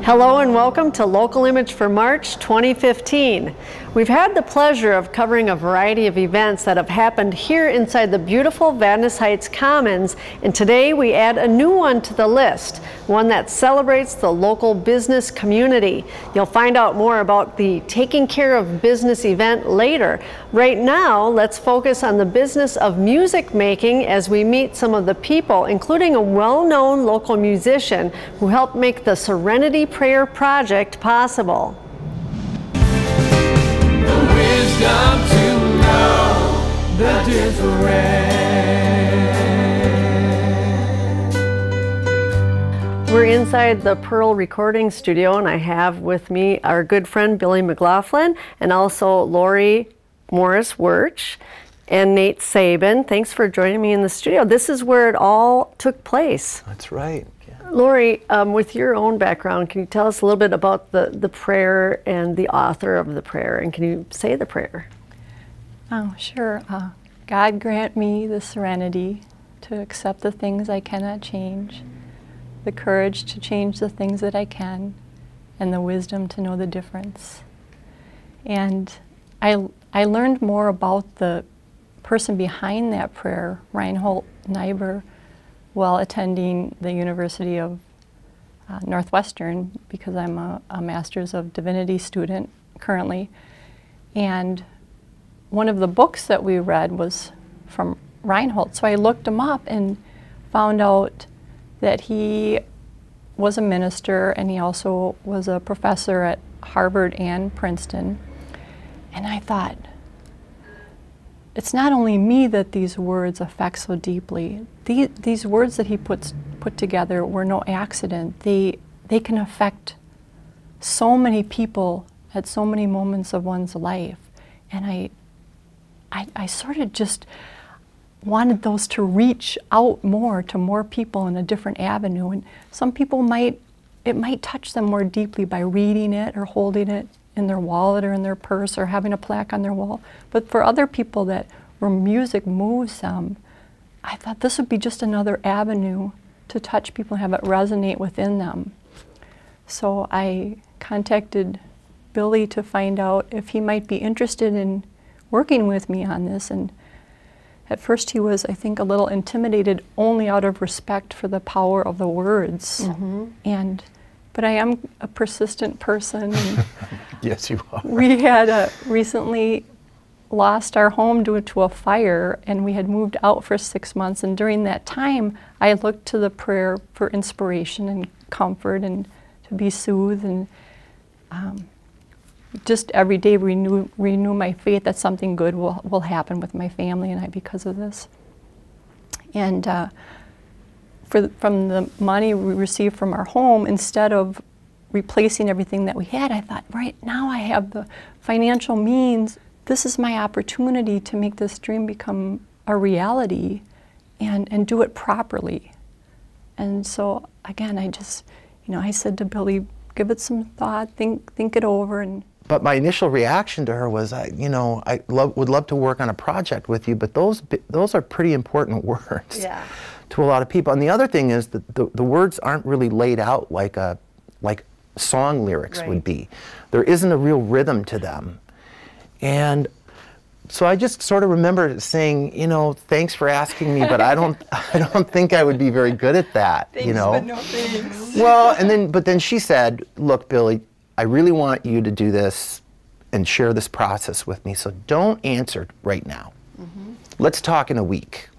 Hello and welcome to Local Image for March 2015. We've had the pleasure of covering a variety of events that have happened here inside the beautiful Vadnais Heights Commons, and today we add a new one to the list, one that celebrates the local business community. You'll find out more about the Taking Care of Business event later. Right now, let's focus on the business of music making as we meet some of the people, including a well-known local musician who helped make the Serenity Prayer Project possible. Wisdom to know the difference. We're inside the Pearl recording studio, and I have with me our good friend Billy McLaughlin and also Lori Morris-Wirch and Nate Sabin. Thanks for joining me in the studio. This is where it all took place. That's right. Lori, with your own background, can you tell us a little bit about the prayer and the author of the prayer, and can you say the prayer? Oh, sure. God grant me the serenity to accept the things I cannot change, the courage to change the things that I can, and the wisdom to know the difference. And I learned more about the person behind that prayer, Reinhold Niebuhr, while attending the University of Northwestern, because I'm a Master's of Divinity student currently. And one of the books that we read was from Reinhold. So I looked him up and found out that he was a minister, and he also was a professor at Harvard and Princeton. And I thought, it's not only me that these words affect so deeply. These words that he put together were no accident. They can affect so many people at so many moments of one's life. And I sort of just wanted those to reach out more to more people in a different avenue. And some people it might touch them more deeply by reading it or holding it in their wallet or in their purse or having a plaque on their wall. But for other people where music moves them, I thought this would be just another avenue to touch people and have it resonate within them. So I contacted Billy to find out if he might be interested in working with me on this. And at first he was, I think, a little intimidated only out of respect for the power of the words. Mm-hmm. But I am a persistent person. And yes, you are. We had recently lost our home due to a fire, and we had moved out for 6 months. And during that time, I looked to the prayer for inspiration and comfort and to be soothed, and just every day renew my faith that something good will happen with my family and I because of this. And from the money we received from our home, instead of replacing everything that we had, I thought, right now I have the financial means. This is my opportunity to make this dream become a reality and do it properly. And so again, I just, I said to Billy, give it some thought, think it over. But my initial reaction to her was, I would love to work on a project with you, but those are pretty important words. Yeah. To a lot of people. And the other thing is that the words aren't really laid out like song lyrics would be. There isn't a real rhythm to them. And so I just sort of remember saying, thanks for asking me, but I don't think I would be very good at that. Thanks, but no thanks. Well, but then she said, look, Billy, I really want you to do this and share this process with me, so don't answer right now. Mm-hmm. Let's talk in a week.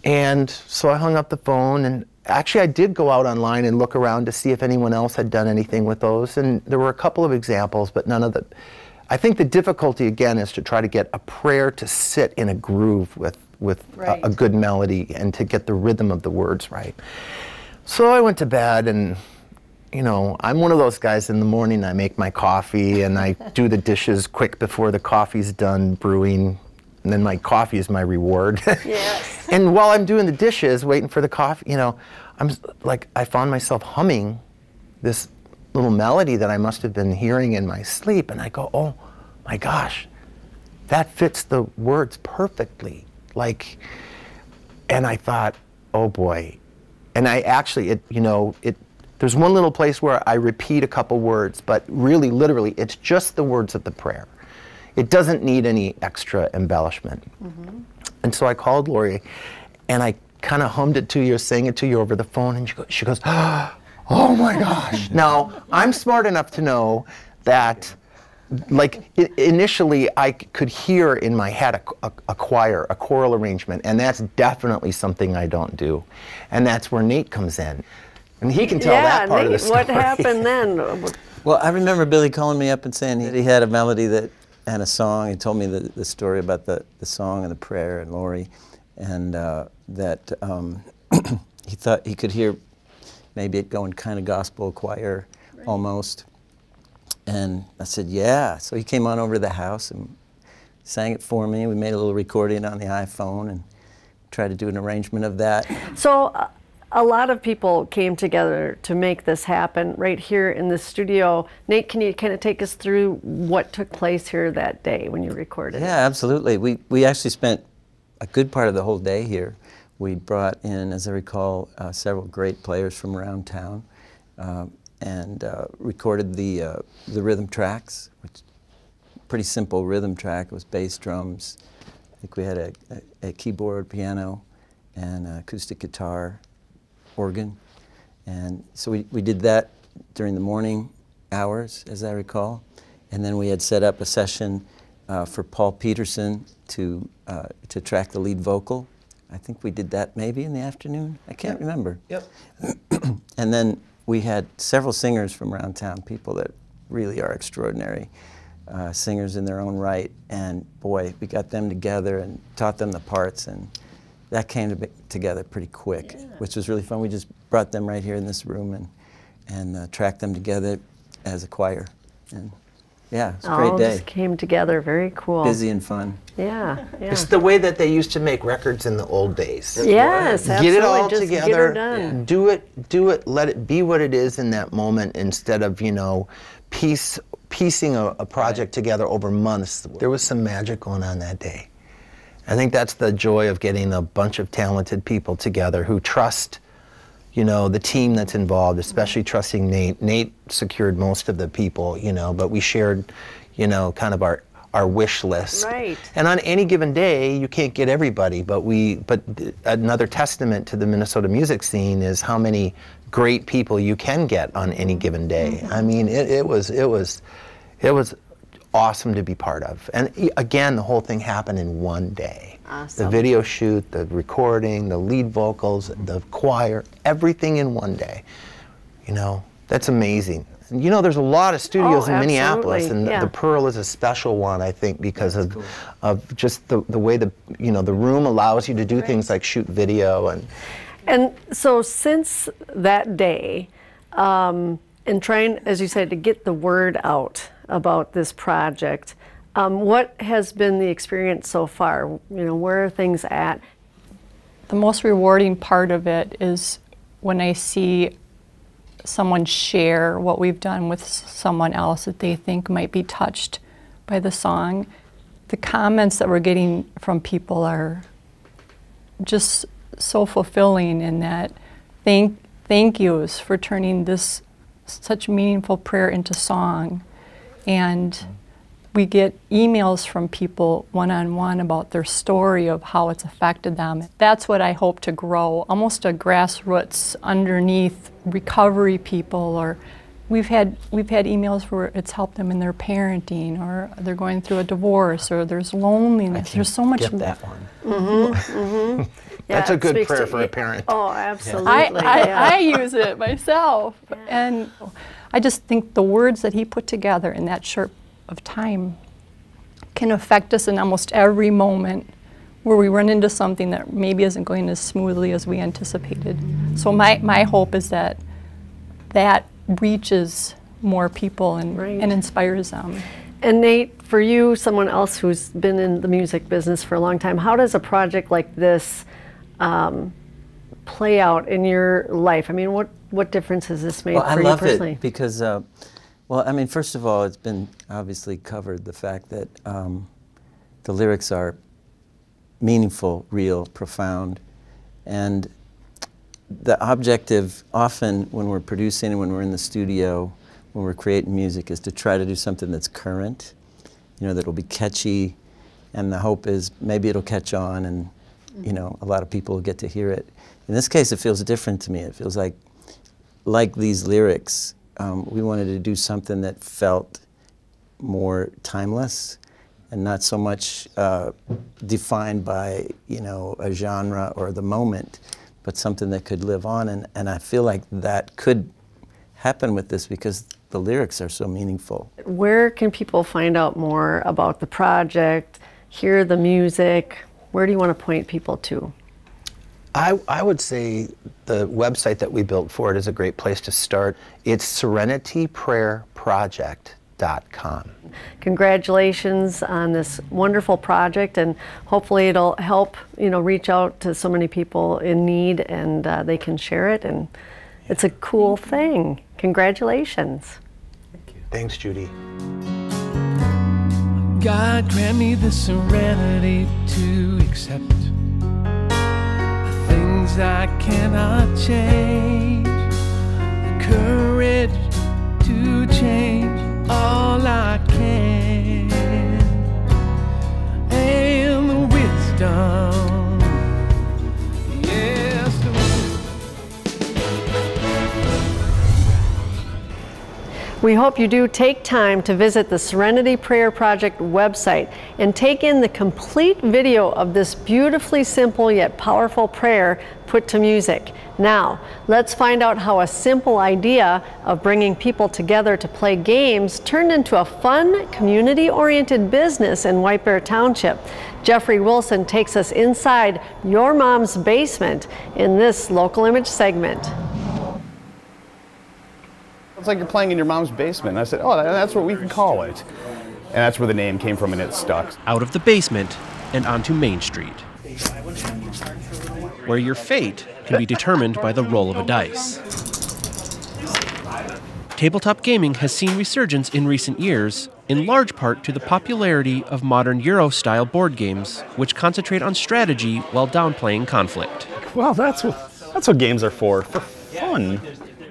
And so I hung up the phone, and actually I did go out online and look around to see if anyone else had done anything with those, and there were a couple of examples, but none of the. I think the difficulty again is to try to get a prayer to sit in a groove with a good melody and to get the rhythm of the words right. So I went to bed, and I'm one of those guys in the morning, I make my coffee and I do the dishes quick before the coffee's done brewing. And then my coffee is my reward. Yes. And while I'm doing the dishes, waiting for the coffee, I found myself humming this little melody that I must have been hearing in my sleep. And I go, oh my gosh, that fits the words perfectly. And I thought, oh boy. And I actually, There's one little place where I repeat a couple words, but really, literally, it's just the words of the prayer. It doesn't need any extra embellishment. Mm-hmm. And so I called Lori, and I kind of hummed it to you, sang it to you over the phone, and she goes, oh my gosh. Now, I'm smart enough to know that, like, initially I could hear in my head a choir, a choral arrangement, and that's definitely something I don't do. And that's where Nate comes in. And he can tell that part Nate, of the story. what happened then? Well, I remember Billy calling me up and saying he had a melody that and a song. He told me the story about the song and the prayer and Lori, and that he thought he could hear maybe it going kind of gospel choir almost. And I said, yeah. So he came on over to the house and sang it for me. We made a little recording on the iPhone and tried to do an arrangement of that. So a lot of people came together to make this happen right here in the studio. Nate, can you kind of take us through what took place here that day when you recorded? Yeah, absolutely. We actually spent a good part of the whole day here. We brought in, as I recall, several great players from around town and recorded the rhythm tracks, which pretty simple rhythm track. It was bass, drums. I think we had a keyboard, piano, and acoustic guitar, organ. And so we did that during the morning hours, as I recall. And then we had set up a session for Paul Peterson to track the lead vocal. I think we did that maybe in the afternoon. I can't remember. Yep. And then we had several singers from around town, people that really are extraordinary singers in their own right. And boy, we got them together and taught them the parts, and that came together pretty quick, which was really fun. We just brought them right here in this room and tracked them together as a choir. And yeah, it's a great day. Just came together, very cool. Busy and fun. Yeah, yeah. It's the way that they used to make records in the old days. Yes, absolutely. Get it all just together. Get her done. Do it, let it be what it is in that moment instead of, you know, piecing a project together over months. There was some magic going on that day. I think that's the joy of getting a bunch of talented people together who trust, you know, the team that's involved, especially trusting Nate. Nate secured most of the people, you know, but we shared, you know, kind of our wish list. Right. And on any given day, you can't get everybody, but another testament to the Minnesota music scene is how many great people you can get on any given day. I mean, it was awesome to be part of. And again, the whole thing happened in one day. Awesome. The video shoot, the recording, the lead vocals, the choir, everything in one day. You know, that's amazing. And you know, there's a lot of studios in Minneapolis, and the Pearl is a special one, I think, because of just the way the room allows you to do things like shoot video. And so since that day, and trying, as you said, to get the word out about this project, what has been the experience so far? You know, where are things at? The most rewarding part of it is when I see someone share what we've done with someone else that they think might be touched by the song. The comments that we're getting from people are just so fulfilling in that thank yous for turning this such meaningful prayer into song. And we get emails from people one-on-one about their story of how it's affected them. That's what I hope to grow, almost a grassroots underneath recovery people, or we've had emails where it's helped them in their parenting, or they're going through a divorce, or there's loneliness. There's so much. Get that one. Mm-hmm, mm-hmm. That's a good prayer for a parent. Oh, absolutely. I use it myself. And I just think the words that he put together in that short of time can affect us in almost every moment where we run into something that maybe isn't going as smoothly as we anticipated. So my hope is that reaches more people and inspires them. And Nate, for you, someone else who's been in the music business for a long time, how does a project like this play out in your life? I mean, what difference has this made for you personally? I love it because, well, I mean, first of all, it's been obviously covered, the fact that the lyrics are meaningful, real, profound, and the objective often when we're producing and when we're in the studio, when we're creating music, is to try to do something that's current, you know, that'll be catchy, and the hope is maybe it'll catch on and, you know, a lot of people will get to hear it. In this case, it feels different to me. It feels like these lyrics, we wanted to do something that felt more timeless and not so much defined by, you know, a genre or the moment, but something that could live on. And I feel like that could happen with this because the lyrics are so meaningful. Where can people find out more about the project, hear the music? Where do you want to point people to? I would say the website that we built for it is a great place to start. It's serenityprayerproject.com. Congratulations on this wonderful project, and hopefully it'll help, you know, reach out to so many people in need, and they can share it, and it's a cool thing. Congratulations. Thank you. Thanks, Judy. God grant me the serenity to accept the things I cannot change, the courage to change all I can, and the wisdom, yes, the We hope you do take time to visit the Serenity Prayer Project website and take in the complete video of this beautifully simple yet powerful prayer put to music. Now, let's find out how a simple idea of bringing people together to play games turned into a fun, community-oriented business in White Bear Township. Jeffrey Wilson takes us inside your mom's basement in this local image segment. It's like you're playing in your mom's basement. And I said, oh, that's what we can call it. And that's where the name came from, and it stuck. Out of the basement and onto Main Street, where your fate can be determined by the roll of a dice. Tabletop gaming has seen resurgence in recent years, in large part to the popularity of modern Euro-style board games, which concentrate on strategy while downplaying conflict. Well, that's what games are for fun.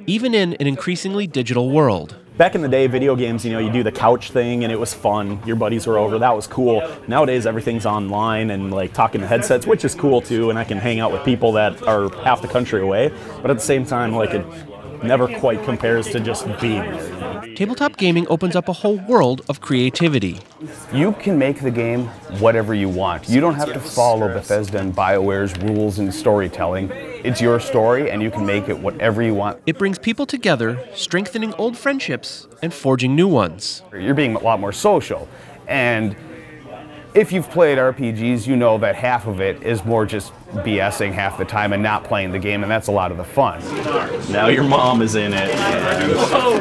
Even in an increasingly digital world. Back in the day, video games, you know, you do the couch thing and it was fun. Your buddies were over, that was cool. Nowadays, everything's online and like talking to headsets, which is cool too, and I can hang out with people that are half the country away. But at the same time, like, it never quite compares to just being there. Tabletop gaming opens up a whole world of creativity. You can make the game whatever you want. You don't have to follow Bethesda and BioWare's rules in storytelling. It's your story, and you can make it whatever you want. It brings people together, strengthening old friendships and forging new ones. You're being a lot more social. And if you've played RPGs, you know that half of it is more just BSing half the time and not playing the game, and that's a lot of the fun. Now your mom is in it.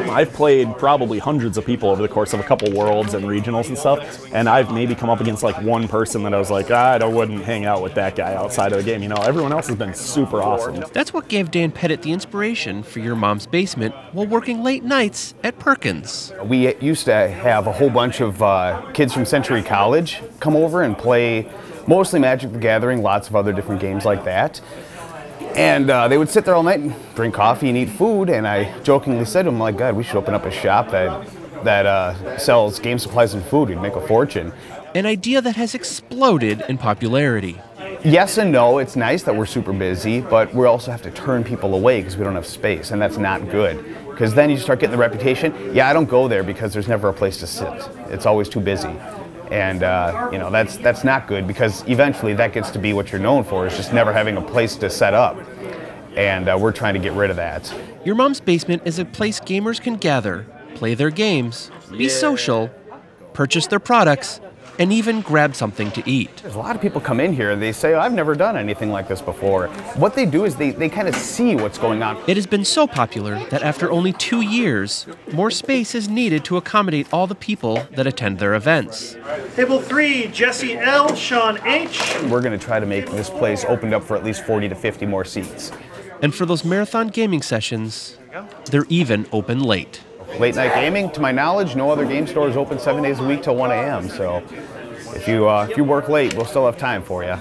I've played probably hundreds of people over the course of a couple worlds and regionals and stuff, and I've maybe come up against like one person that I was like, I wouldn't hang out with that guy outside of the game. You know, everyone else has been super awesome. That's what gave Dan Pettit the inspiration for Your Mom's Basement while working late nights at Perkins. We used to have a whole bunch of kids from Century College come over and play mostly Magic the Gathering, lots of other different games like that. And they would sit there all night and drink coffee and eat food, and I jokingly said to them, like, God, we should open up a shop that sells game supplies and food. We'd make a fortune. An idea that has exploded in popularity. Yes and no. It's nice that we're super busy, but we also have to turn people away because we don't have space, and that's not good. Because then you start getting the reputation, yeah, I don't go there because there's never a place to sit. It's always too busy. And you know, that's not good, because eventually that gets to be what you're known for, is just never having a place to set up. And we're trying to get rid of that. Your Mom's Basement is a place gamers can gather, play their games, be social, purchase their products, and even grab something to eat. There's a lot of people come in here and they say, oh, I've never done anything like this before. What they do is they kind of see what's going on. It has been so popular that after only 2 years, more space is needed to accommodate all the people that attend their events. Table 3, Jesse L., Sean H. We're going to try to make this place opened up for at least 40 to 50 more seats. And for those marathon gaming sessions, they're even open late. Late night gaming, to my knowledge, no other game store is open 7 days a week till 1 a.m. So if you work late, we'll still have time for you.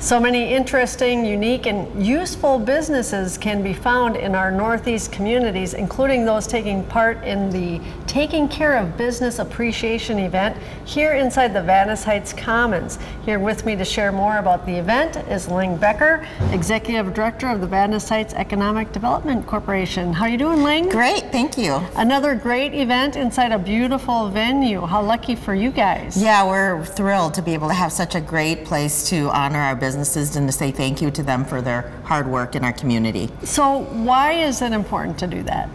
So many interesting, unique, and useful businesses can be found in our Northeast communities, including those taking part in the Taking Care of Business Appreciation event here inside the Vadnais Heights Commons. Here with me to share more about the event is Ling Becker, Executive Director of the Vadnais Heights Economic Development Corporation. How are you doing, Ling? Great, thank you. Another great event inside a beautiful venue. How lucky for you guys. Yeah, we're thrilled to be able to have such a great place to honor our businesses and to say thank you to them for their hard work in our community. So why is it important to do that?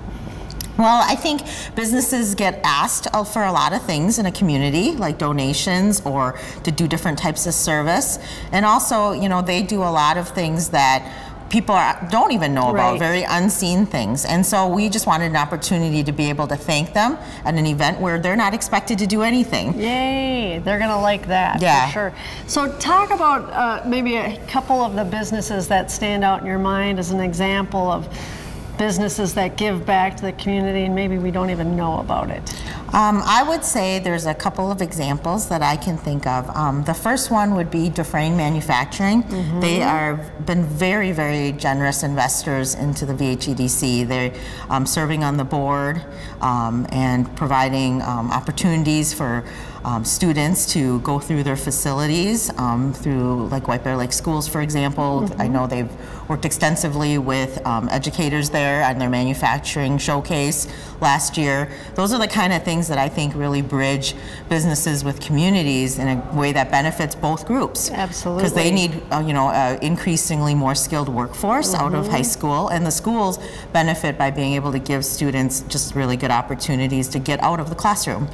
Well, I think businesses get asked for a lot of things in a community, like donations or to do different types of service. And also, you know, they do a lot of things that people don't even know about, very unseen things. And so we just wanted an opportunity to be able to thank them at an event where they're not expected to do anything. Yay, they're gonna like that, for sure. So talk about maybe a couple of the businesses that stand out in your mind as an example of businesses that give back to the community and maybe we don't even know about it. I would say there's a couple of examples that I can think of. The first one would be Dufresne Manufacturing. They are been very, very generous investors into the VHEDC. They're serving on the board and providing opportunities for students to go through their facilities, through like White Bear Lake Schools, for example. I know they've worked extensively with educators there on their manufacturing showcase last year. Those are the kind of things that I think really bridge businesses with communities in a way that benefits both groups. Absolutely. Because they need, you know, increasingly more skilled workforce out of high school, and the schools benefit by being able to give students just really good opportunities to get out of the classroom.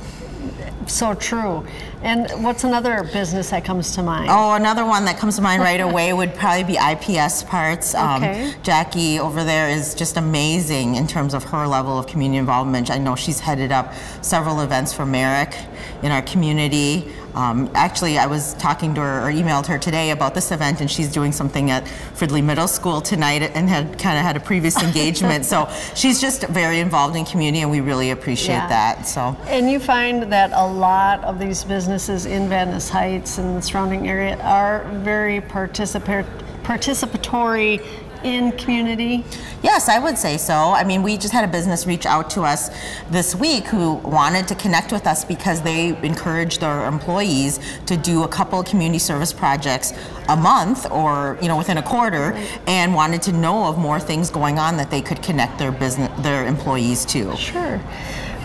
So true. And what's another business that comes to mind? Oh, another one that comes to mind right away would probably be IPS Parts. Jackie over there is just amazing in terms of her level of community involvement. I know she's headed up several events for Merrick in our community. Actually, I was talking to her or emailed her today about this event, and she's doing something at Fridley Middle School tonight and had kind of had a previous engagement. So she's just very involved in community, and we really appreciate that. So. And you find that a lot of these businesses in Vadnais Heights and the surrounding area are very participatory in community? Yes, I would say so. I mean, we just had a business reach out to us this week who wanted to connect with us because they encouraged their employees to do a couple of community service projects a month or, you know, within a quarter, and wanted to know of more things going on that they could connect their employees to. Sure.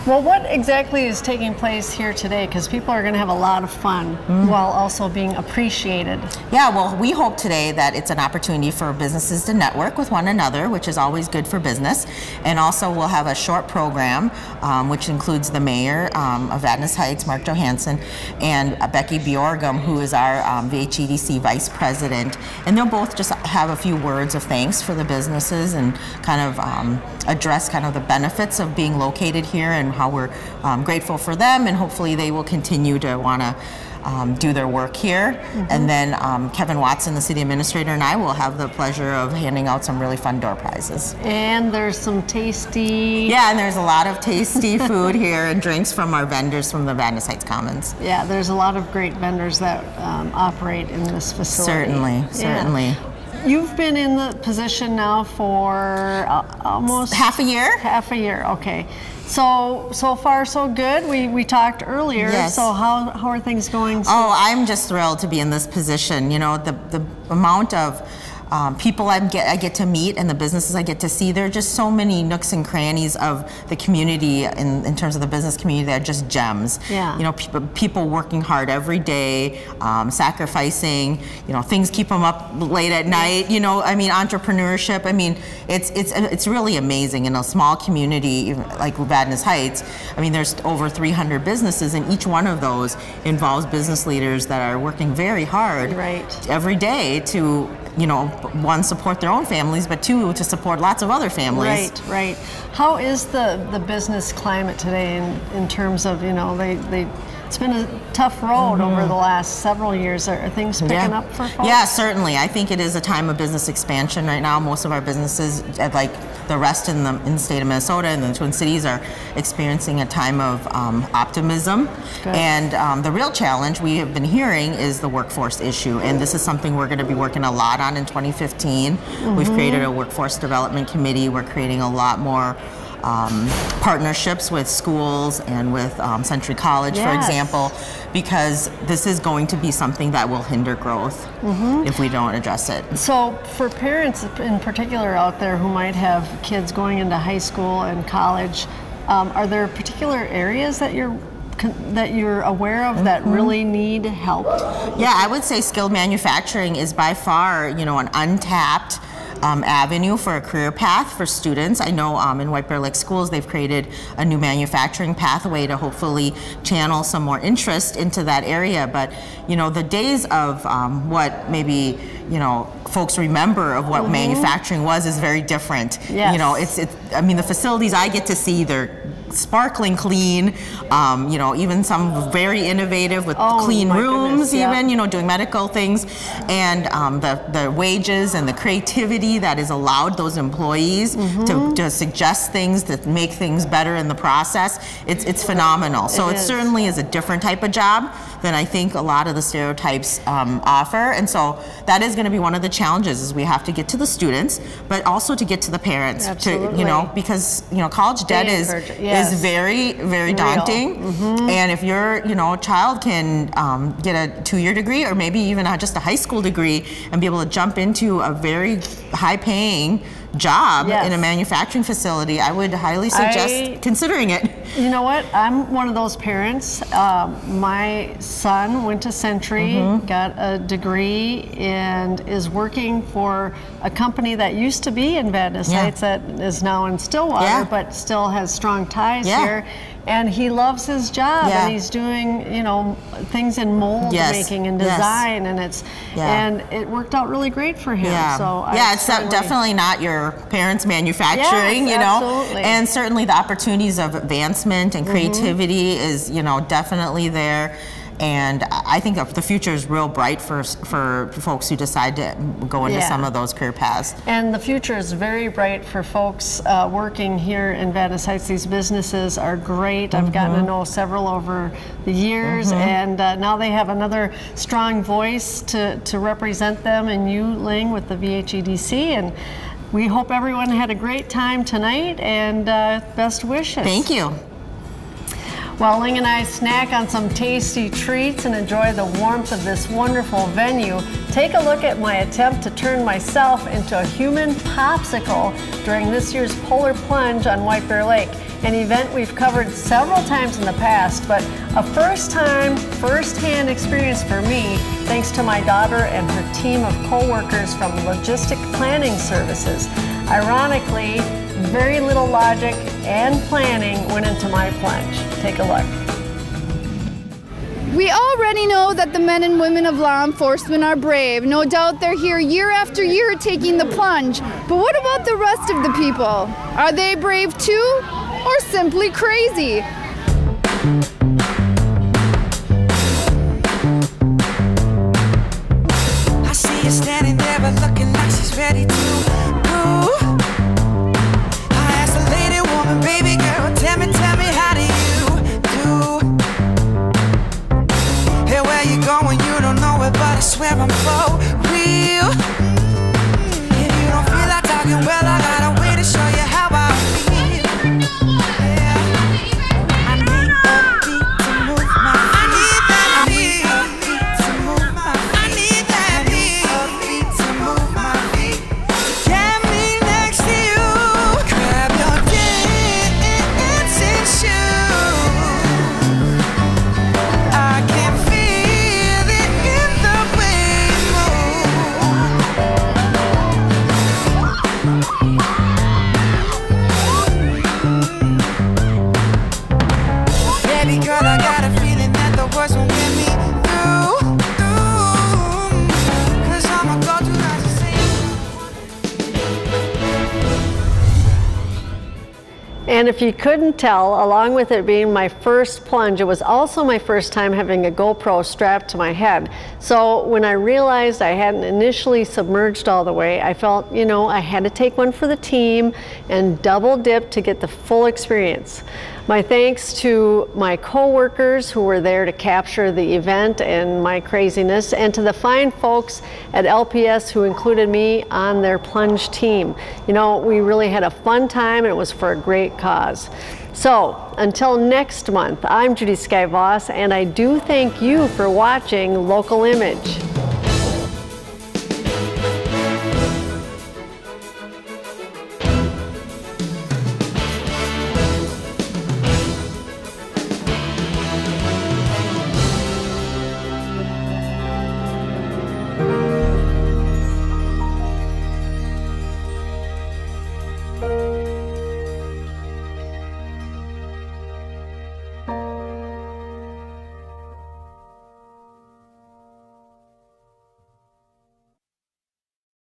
Well, what exactly is taking place here today? Because people are going to have a lot of fun while also being appreciated. Yeah, well, we hope today that it's an opportunity for businesses to network with one another, which is always good for business. And also we'll have a short program, which includes the mayor of Vadnais Heights, Mark Johansson, and Becky Bjorgum, who is our VHEDC vice president. And they'll both just have a few words of thanks for the businesses and kind of address kind of the benefits of being located here and how we're grateful for them, and hopefully they will continue to want to do their work here. And then Kevin Watson, the city administrator, and I will have the pleasure of handing out some really fun door prizes. And there's some tasty... Yeah, and there's a lot of tasty food here and drinks from our vendors from the Vadnais Heights Commons. Yeah, there's a lot of great vendors that operate in this facility. Certainly, certainly. You've been in the position now for almost... Half a year? Half a year, okay. So far so good. We talked earlier. Yes. So how are things going? Oh, I'm just thrilled to be in this position. You know, the amount of people I get to meet and the businesses I get to see, there are just so many nooks and crannies of the community in terms of the business community that are just gems. Yeah. You know, people working hard every day, sacrificing, you know, things keep them up late at night, you know, I mean, entrepreneurship, I mean, it's really amazing in a small community like Vadnais Heights. I mean, there's over 300 businesses, and each one of those involves business leaders that are working very hard every day to, you know, one, support their own families, but two, to support lots of other families. Right. How is the business climate today in terms of, you know, they It's been a tough road over the last several years. Are things picking up for folks? Yeah, certainly. I think it is a time of business expansion right now. Most of our businesses, like the rest in the state of Minnesota and the Twin Cities, are experiencing a time of optimism. Good. And the real challenge we have been hearing is the workforce issue. And this is something we're going to be working a lot on in 2015. We've created a workforce development committee. We're creating a lot more partnerships with schools and with Century College, for example, because this is going to be something that will hinder growth if we don't address it. So for parents in particular out there who might have kids going into high school and college, are there particular areas that you're aware of that really need help? Yeah, I would say skilled manufacturing is by far, an untapped avenue for a career path for students. I know in White Bear Lake Schools they've created a new manufacturing pathway to hopefully channel some more interest into that area. But the days of what maybe folks remember of what manufacturing was is very different. Yes. I mean, the facilities I get to see, they're sparkling clean, even some very innovative with clean rooms, doing medical things, and the wages and the creativity that is allowed those employees to suggest things, that make things better in the process. It's phenomenal. So it certainly is a different type of job than I think a lot of the stereotypes offer, and so that is going to be one of the challenges, is we have to get to the students, but also to get to the parents. Absolutely. Because college debt is very, very daunting. And if your child can get a 2-year degree, or maybe even just a high school degree, and be able to jump into a very high-paying job in a manufacturing facility, I would highly suggest considering it. You know what? I'm one of those parents. My son went to Century, got a degree, and is working for a company that used to be in Vadnais Heights that is now in Stillwater, but still has strong ties here. And he loves his job, and he's doing, things in mold making and design, and and it worked out really great for him. So it's definitely not your parents' manufacturing, absolutely. And certainly the opportunities of advancement and creativity is, definitely there. And I think the future is real bright for folks who decide to go into some of those career paths. And the future is very bright for folks working here in Vadnais Heights. These businesses are great. I've gotten to know several over the years, and now they have another strong voice to represent them, and you, Ling, with the VHEDC. And we hope everyone had a great time tonight, and best wishes. Thank you. While Ling and I snack on some tasty treats and enjoy the warmth of this wonderful venue, take a look at my attempt to turn myself into a human popsicle during this year's Polar Plunge on White Bear Lake, an event we've covered several times in the past, but a first-hand experience for me, thanks to my daughter and her team of co-workers from Logistic Planning Services. Ironically, very little logic and planning went into my plunge. Take a look. We already know that the men and women of law enforcement are brave. No doubt they're here year after year taking the plunge. But what about the rest of the people? Are they brave too, or simply crazy? I see you standing there but looking like she's ready to move. Baby girl, tell me, how do you do? Hey, where you going? You don't know it, but I swear I'm for real. If you don't feel like talking, well, I got a way to show you how I feel. I need a beat to move my feet. I need that beat to move my feet. I need that beat to move my feet. Get me next to you. Grab your I can feel it in the way you move. And if you couldn't tell, along with it being my first plunge, it was also my first time having a GoPro strapped to my head. So when I realized I hadn't initially submerged all the way, I felt, you know, I had to take one for the team and double dip to get the full experience. My thanks to my co-workers who were there to capture the event and my craziness, and to the fine folks at LPS who included me on their plunge team. You know, we really had a fun time, and it was for a great cause. So, until next month, I'm Judy Skeie-Voss, and I do thank you for watching Local Image.